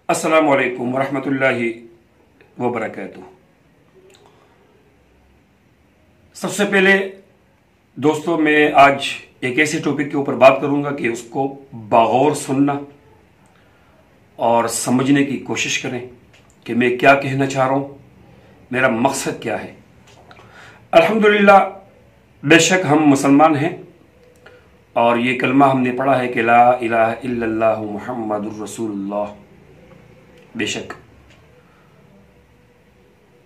अस्सलामु अलैकुम वरहमतुल्लाहि वबरकातुहू। सबसे पहले दोस्तों, मैं आज एक ऐसे टॉपिक के ऊपर बात करूंगा कि उसको बागौर सुनना और समझने की कोशिश करें कि मैं क्या कहना चाह रहा हूं, मेरा मकसद क्या है। अल्हम्दुलिल्लाह, बेशक हम मुसलमान हैं और ये कलमा हमने पढ़ा है कि ला इलाहा इल्लल्लाहु मुहम्मदुर रसूलुल्लाह, बेशक,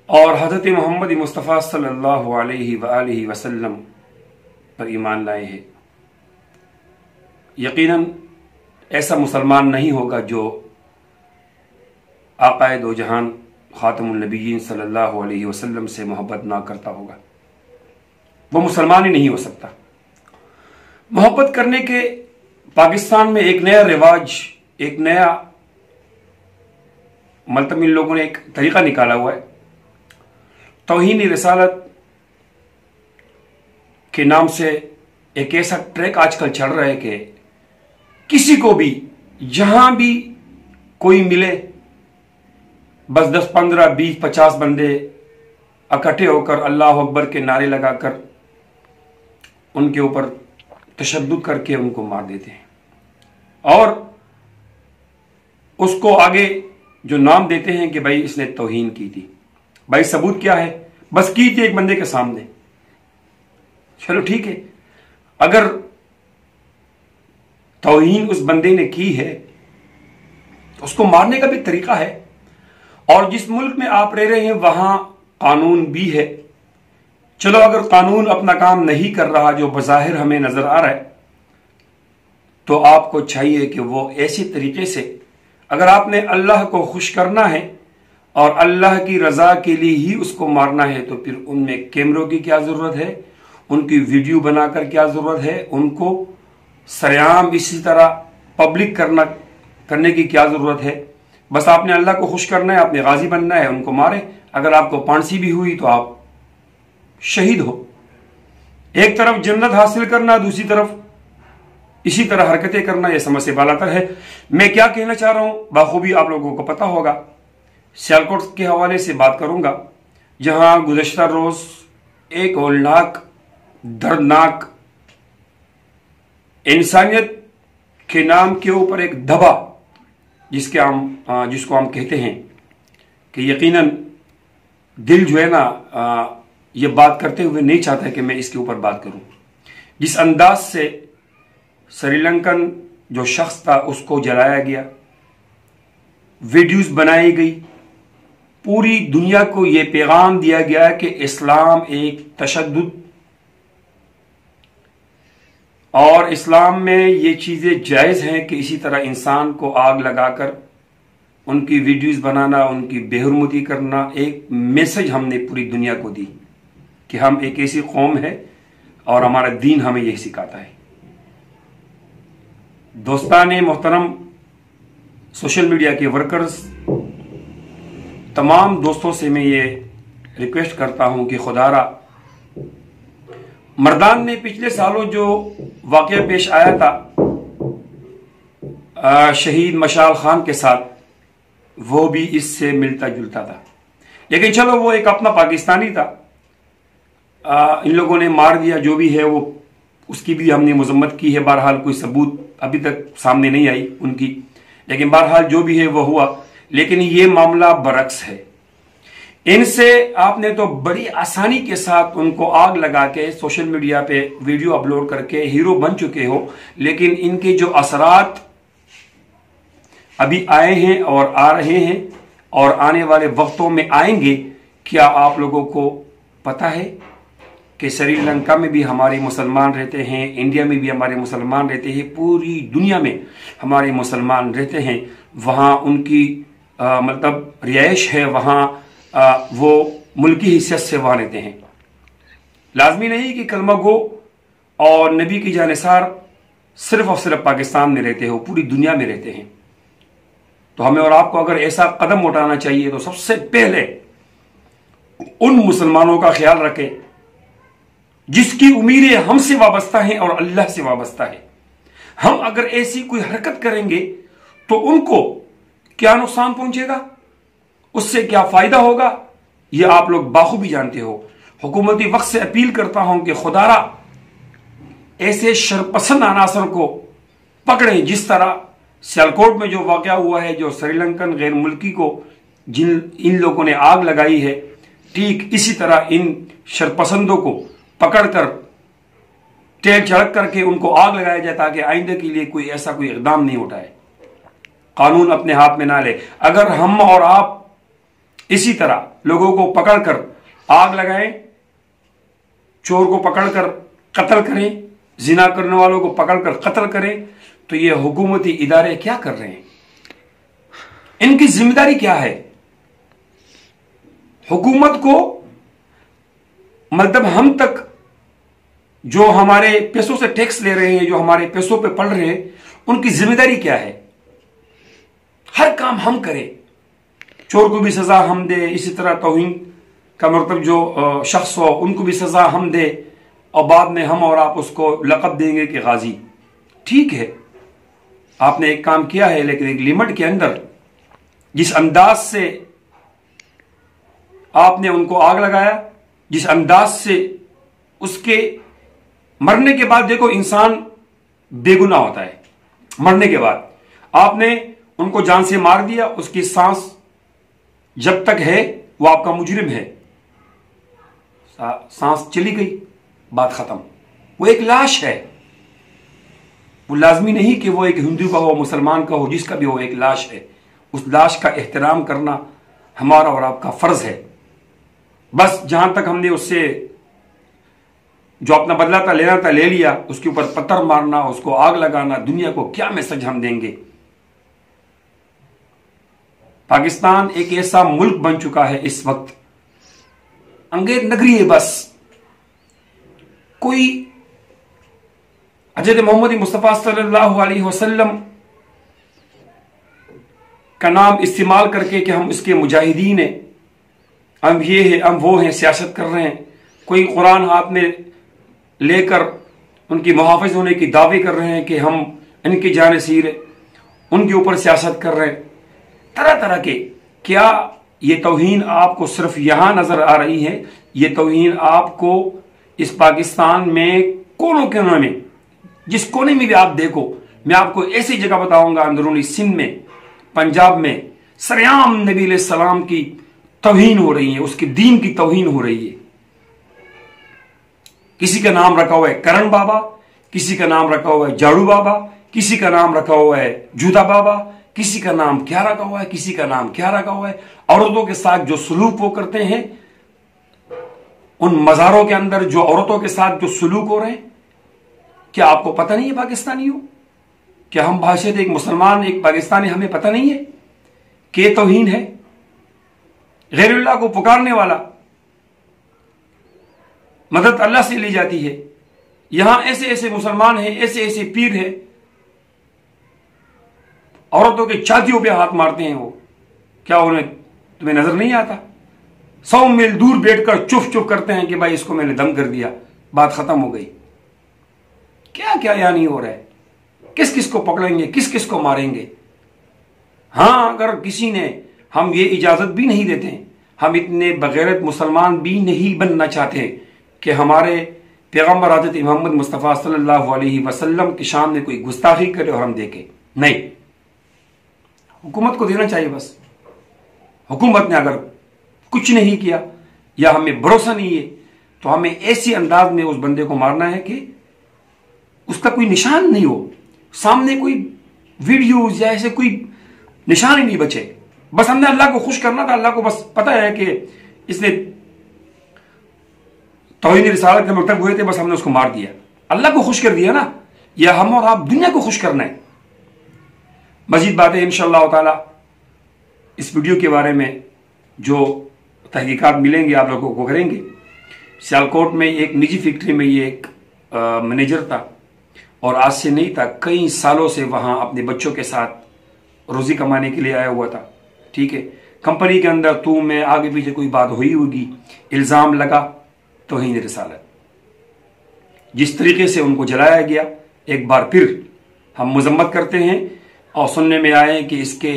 और हज़रत मोहम्मद मुस्तफ़ा सल्लल्लाहु अलैहि वसल्लम पर ईमान लाए हैं। यकीनन ऐसा मुसलमान नहीं होगा जो आक़ाए दो जहान ख़ातमुन नबिय्यीन सल्लल्लाहु अलैहि वसल्लम से मोहब्बत ना करता होगा, वो मुसलमान ही नहीं हो सकता। मोहब्बत करने के पाकिस्तान में एक नया रिवाज, एक नया मतलब इन लोगों ने एक तरीका निकाला हुआ है। तौहीन रिसालत के नाम से एक ऐसा ट्रैक आजकल चल रहा है कि किसी को भी जहां भी कोई मिले, बस 10, 15, 20, 50 बंदे इकट्ठे होकर अल्लाह अकबर के नारे लगाकर उनके ऊपर तशद्दुद करके उनको मार देते हैं और उसको आगे जो नाम देते हैं कि भाई इसने तौहीन की थी। भाई सबूत क्या है? बस की थी एक बंदे के सामने, चलो ठीक है। अगर तौहीन उस बंदे ने की है तो उसको मारने का भी तरीका है। और जिस मुल्क में आप रह रहे हैं वहां कानून भी है। चलो, अगर कानून अपना काम नहीं कर रहा जो बज़ाहिर हमें नजर आ रहा है, तो आपको चाहिए कि वो ऐसे तरीके से, अगर आपने अल्लाह को खुश करना है और अल्लाह की रजा के लिए ही उसको मारना है, तो फिर उनमें कैमरों की क्या जरूरत है, उनकी वीडियो बनाकर क्या जरूरत है, उनको सरेआम इसी तरह पब्लिक करने की क्या जरूरत है। बस आपने अल्लाह को खुश करना है, आपने गाजी बनना है, उनको मारे। अगर आपको फांसी भी हुई तो आप शहीद हो। एक तरफ जन्नत हासिल करना, दूसरी तरफ इसी तरह हरकतें करना, यह समझ से बालातर है। मैं क्या कहना चाह रहा हूं बाखूबी आप लोगों को पता होगा। सियालकोट के हवाले से बात करूंगा, जहां गुज़श्ता रोज एक होलनाक, दर्दनाक, इंसानियत के नाम के ऊपर एक धब्बा, जिसको हम कहते हैं कि यकीनन दिल जो है ना, ये बात करते हुए नहीं चाहता कि मैं इसके ऊपर बात करूं। जिस अंदाज से श्रीलंकन जो शख्स था उसको जलाया गया, वीडियोस बनाई गई, पूरी दुनिया को यह पैगाम दिया गया कि इस्लाम एक तशद्दुद और इस्लाम में ये चीजें जायज हैं कि इसी तरह इंसान को आग लगाकर उनकी वीडियोस बनाना, उनकी बेहुरमती करना। एक मैसेज हमने पूरी दुनिया को दी कि हम एक ऐसी कौम है और हमारा दीन हमें यही सिखाता है। दोस्ताने मोहतरम, सोशल मीडिया के वर्कर्स, तमाम दोस्तों से मैं ये रिक्वेस्ट करता हूं कि खुदारा, मर्दान में पिछले सालों जो वाकया पेश आया था शहीद मशाल खान के साथ, वो भी इससे मिलता जुलता था। लेकिन चलो, वो एक अपना पाकिस्तानी था, इन लोगों ने मार दिया, जो भी है वो, उसकी भी हमने मजम्मत की है। बहरहाल कोई सबूत अभी तक सामने नहीं आई उनकी, लेकिन बहरहाल जो भी है वो हुआ। लेकिन ये मामला बरक्स है। इनसे आपने तो बड़ी आसानी के साथ उनको आग लगा के सोशल मीडिया पे वीडियो अपलोड करके हीरो बन चुके हो, लेकिन इनके जो असरात अभी आए हैं और आ रहे हैं और आने वाले वक्तों में आएंगे, क्या आप लोगों को पता है कि श्रीलंका में भी हमारे मुसलमान रहते हैं, इंडिया में भी हमारे मुसलमान रहते हैं, पूरी दुनिया में हमारे मुसलमान रहते हैं। वहाँ उनकी मतलब रिहाइश है, वहाँ वो मुल्की हिस्से से वहाँ रहते हैं। लाजमी नहीं कि कलमा गो और नबी की जानिसार सिर्फ और सिर्फ पाकिस्तान में रहते हो, पूरी दुनिया में रहते हैं। तो हमें और आपको अगर ऐसा कदम उठाना चाहिए तो सबसे पहले उन मुसलमानों का ख्याल रखें जिसकी उम्मीदें हमसे वाबस्ता हैं और अल्लाह से वाबस्ता है। हम अगर ऐसी कोई हरकत करेंगे तो उनको क्या नुकसान पहुंचेगा, उससे क्या फायदा होगा, यह आप लोग बाखूबी जानते हो। हुकूमती वक्त से अपील करता हूं कि खुदारा ऐसे शरपसंद अनासर को पकड़े। जिस तरह सियालकोट में जो वाकया हुआ है, जो श्रीलंकन गैर मुल्की को इन लोगों ने आग लगाई है, ठीक इसी तरह इन शरपसंदों को पकड़कर टेल चढ़क करके उनको आग लगाया जाए, ताकि आइंदे के लिए कोई ऐसा कोई इकदाम नहीं उठाए, कानून अपने हाथ में ना ले। अगर हम और आप इसी तरह लोगों को पकड़कर आग लगाएं, चोर को पकड़कर कत्ल करें, जिना करने वालों को पकड़कर कत्ल करें, तो ये हुकूमती इदारे क्या कर रहे हैं? इनकी जिम्मेदारी क्या है? हुकूमत को मतलब हम तक जो हमारे पैसों से टैक्स ले रहे हैं, जो हमारे पैसों पे पड़ रहे हैं, उनकी जिम्मेदारी क्या है? हर काम हम करें, चोर को भी सजा हम दे, इसी तरह तौहीन का मतलब जो शख्स हो उनको भी सजा हम दे, और बाद में हम और आप उसको लक़ब देंगे कि गाजी। ठीक है, आपने एक काम किया है, लेकिन एक लिमिट के अंदर। जिस अंदाज से आपने उनको आग लगाया, जिस अंदाज से उसके मरने के बाद, देखो इंसान बेगुनाह होता है, मरने के बाद आपने उनको जान से मार दिया, उसकी सांस जब तक है वो आपका मुजरिम है, सांस चली गई, बात खत्म। वो एक लाश है, वो लाजमी नहीं कि वो एक हिंदू का हो, मुसलमान का हो, जिसका भी हो, एक लाश है। उस लाश का एहतराम करना हमारा और आपका फर्ज है। बस जहां तक हमने उससे जो अपना बदला था, लेना था, ले लिया, उसके ऊपर पत्थर मारना, उसको आग लगाना, दुनिया को क्या मैसेज हम देंगे? पाकिस्तान एक ऐसा मुल्क बन चुका है इस वक्त, अंग्रेज नगरी है बस। कोई हज़रत मोहम्मद मुस्तफ़ा सल्लल्लाहु अलैहि वसल्लम का नाम इस्तेमाल करके कि हम इसके मुजाहिदीन हैं, हम ये हैं, हम वो हैं, सियासत कर रहे हैं। कोई कुरान हाथ में लेकर उनकी मुहाफ़िज़ होने की दावे कर रहे हैं कि हम इनके जानिसीर हैं, उनके ऊपर सियासत कर रहे हैं, तरह तरह के। क्या ये तौहीन आपको सिर्फ यहां नजर आ रही है? ये तौहीन आपको इस पाकिस्तान में कोनों कोनों में, जिस कोने में भी आप देखो, मैं आपको ऐसी जगह बताऊंगा, अंदरूनी सिंध में, पंजाब में सरेआम नबी अलैहि सलाम की तौहीन हो रही है, उसके दीन की तौहीन हो रही है। किसी का नाम रखा हुआ है करण बाबा, किसी का नाम रखा हुआ है झाड़ू बाबा, किसी का नाम रखा हुआ है जूता बाबा, किसी का नाम क्या रखा हुआ है, किसी का नाम क्या रखा हुआ है। औरतों के साथ जो सलूक वो करते हैं, उन मज़ारों के अंदर जो औरतों के साथ जो सलूक हो रहे हैं, क्या आपको पता नहीं है पाकिस्तानियों? क्या हम बाशिद एक मुसलमान, एक पाकिस्तानी, हमें पता नहीं है कि तौहीन है? गैरुल्लाह को पुकारने वाला, मदद अल्लाह से ली जाती है। यहां ऐसे ऐसे मुसलमान हैं, ऐसे ऐसे पीर हैं, औरतों के छातियों पे हाथ मारते हैं। वो क्या उन्हें तुम्हें नजर नहीं आता? 100 मील दूर बैठकर चुप चुप करते हैं कि भाई इसको मैंने दम कर दिया, बात खत्म हो गई। क्या क्या यहाँ नहीं हो रहा है? किस किस को पकड़ेंगे, किस किस को मारेंगे? हाँ, अगर किसी ने, हम ये इजाजत भी नहीं देते, हम इतने बगैरत मुसलमान भी नहीं बनना चाहते कि हमारे पैगम्बर हज़रत मोहम्मद मुस्तफ़ा सल्लल्लाहु अलैहि वसल्लम के सामने कोई गुस्ताखी करे और हम देखें। नहीं, हुकूमत को देना चाहिए बस। हुकूमत ने अगर कुछ नहीं किया या हमें भरोसा नहीं है, तो हमें ऐसी अंदाज में उस बंदे को मारना है कि उसका कोई निशान नहीं हो, सामने कोई वीडियोज या ऐसे कोई निशान ही नहीं बचे। बस हमने अल्लाह को खुश करना था। अल्लाह को बस पता है कि इसने तौहीद रिसालत के मकतब हुए थे, बस हमने उसको मार दिया, अल्लाह को खुश कर दिया ना। या हम और आप दुनिया को खुश करना है। मजीद बातें इंशाअल्लाह ताला इस वीडियो के बारे में जो तहकीकात मिलेंगे आप लोगों को करेंगे। सियालकोट में एक निजी फैक्ट्री में ये एक मैनेजर था, और आज से नहीं था, कई सालों से वहां अपने बच्चों के साथ रोजी कमाने के लिए आया हुआ था। ठीक है, कंपनी के अंदर तू में आगे पीछे कोई बात हुई होगी, इल्ज़ाम लगा तौहीन रिसालत। जिस तरीके से उनको जलाया गया, एक बार फिर हम मजम्मत करते हैं। और सुनने में आए कि इसके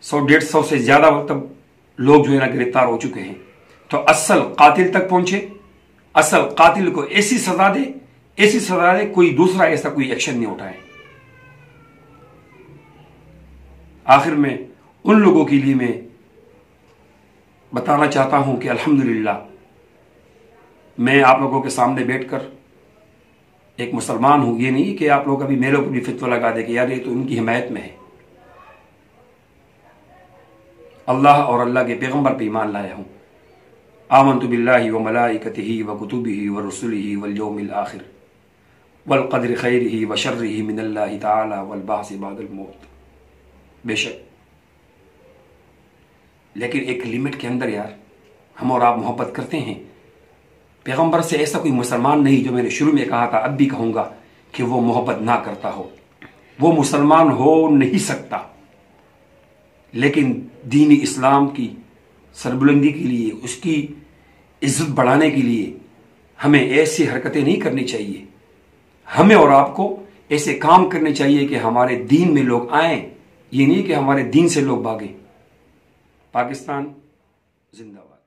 100-150 से ज्यादा तब लोग जो है ना गिरफ्तार हो चुके हैं। तो असल कातिल तक पहुंचे, असल कातिल को ऐसी सजा दे, ऐसी सजा दे, कोई दूसरा ऐसा कोई एक्शन नहीं उठाए। आखिर में उन लोगों के लिए मैं बताना चाहता हूं कि अल्हम्दुलिल्लाह मैं आप लोगों के सामने बैठकर एक मुसलमान हूं। ये नहीं कि आप लोग अभी मेरे ऊपर भी फितवा लगा दे कि यार ये तो उनकी हिमायत में है। अल्लाह और अल्लाह के पैगंबर पे ईमान लाया हूं। आमन्तु बिल्लाहि व मलाइकतिही व कुतुबिही व रुसुलिही वल यौमिल आखिर वल क़द्रि खैरिही व शर्रिही मिनल्लाहि तआला वल बाअस बादल मौत। बेशक, लेकिन एक लिमिट के अंदर यार हम और आप मोहब्बत करते हैं। पैगंबर से ऐसा कोई मुसलमान नहीं, जो मैंने शुरू में कहा था अब भी कहूंगा, कि वो मोहब्बत ना करता हो। वो मुसलमान हो नहीं सकता, लेकिन दीन इस्लाम की सरबुलंदी के लिए, उसकी इज्जत बढ़ाने के लिए हमें ऐसी हरकतें नहीं करनी चाहिए। हमें और आपको ऐसे काम करने चाहिए कि हमारे दीन में लोग आएं, ये नहीं कि हमारे दीन से लोग भागें। पाकिस्तान जिंदाबाद।